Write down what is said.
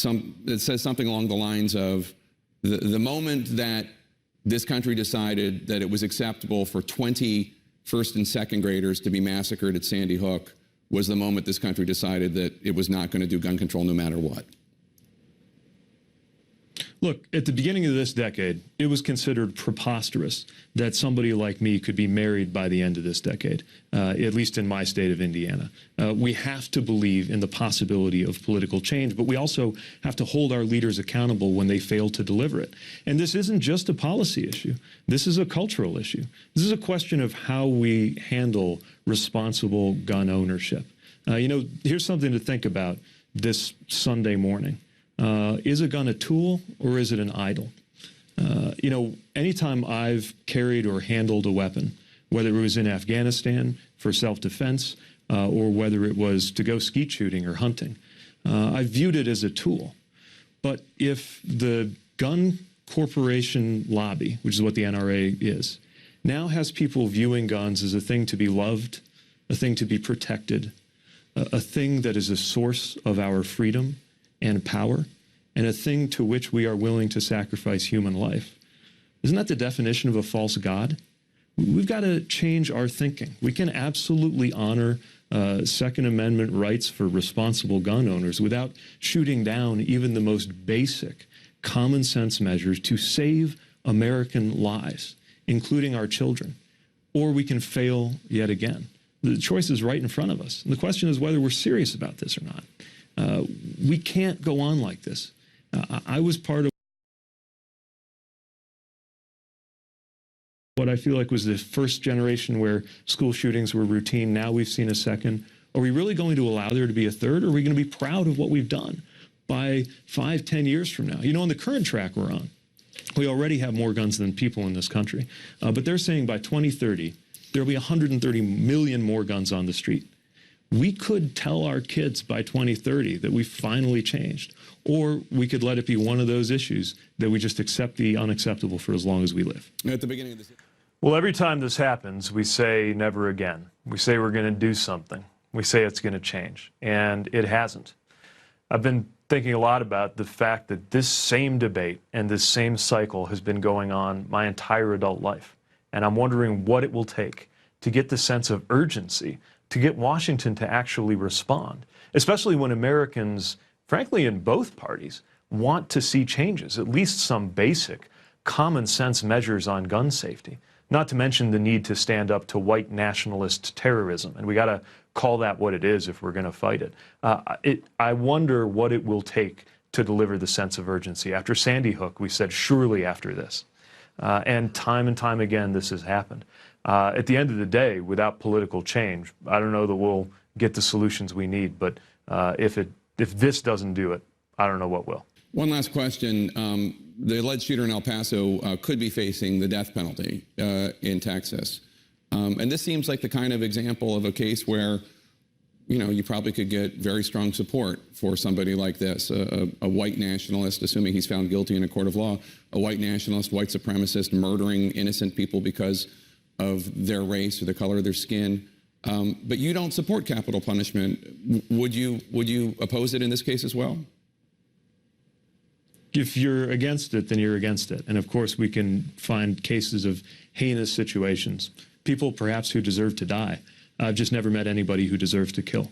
that says something along the lines of the moment that this country decided that it was acceptable for 20 first and second graders to be massacred at Sandy Hook was the moment this country decided that it was not going to do gun control no matter what. Look, at the beginning of this decade, it was considered preposterous that somebody like me could be married by the end of this decade, at least in my state of Indiana. We have to believe in the possibility of political change, but we also have to hold our leaders accountable when they fail to deliver it. And this isn't just a policy issue. This is a cultural issue. This is a question of how we handle responsible gun ownership. You know, here's something to think about this Sunday morning. Is a gun a tool or is it an idol? You know, anytime I've carried or handled a weapon, whether it was in Afghanistan for self-defense or whether it was to go skeet shooting or hunting, I viewed it as a tool. But if the gun corporation lobby, which is what the NRA is, now has people viewing guns as a thing to be loved, a thing to be protected, a thing that is a source of our freedom and power, and a thing to which we are willing to sacrifice human life. Isn't that the definition of a false god? We've got to change our thinking. We can absolutely honor Second Amendment rights for responsible gun owners without shooting down even the most basic common sense measures to save American lives, including our children. Or we can fail yet again. The choice is right in front of us. And the question is whether we're serious about this or not. We can't go on like this. I was part of what I feel like was the first generation where school shootings were routine. Now we've seen a second. Are we really going to allow there to be a third, or are we going to be proud of what we've done by 5, 10 years from now? You know, on the current track we're on, we already have more guns than people in this country. But they're saying by 2030, there'll be 130 million more guns on the street. We could tell our kids by 2030 that we finally changed, or we could let it be one of those issues that we just accept the unacceptable for as long as we live. At the beginning of this. Well, every time this happens, we say never again. We say we're going to do something. We say it's going to change, and it hasn't. I've been thinking a lot about the fact that this same debate and this same cycle has been going on my entire adult life, and I'm wondering what it will take to get the sense of urgency, to get Washington to actually respond, especially when Americans, frankly, in both parties, want to see changes, at least some basic common sense measures on gun safety, not to mention the need to stand up to white nationalist terrorism. And we got to call that what it is if we're going to fight it. I wonder what it will take to deliver the sense of urgency. After Sandy Hook, we said surely after this. And time again, this has happened. At the end of the day, without political change, I don't know that we'll get the solutions we need, but if this doesn't do it, I don't know what will. One last question. The alleged shooter in El Paso could be facing the death penalty in Texas. And this seems like the kind of example of a case where, you know, you probably could get very strong support for somebody like this, a white nationalist, assuming he's found guilty in a court of law, a white nationalist, white supremacist, murdering innocent people because of their race or the color of their skin. But you don't support capital punishment. Would you oppose it in this case as well? If you're against it, then you're against it. And of course, we can find cases of heinous situations, people perhaps who deserve to die. I've just never met anybody who deserves to kill.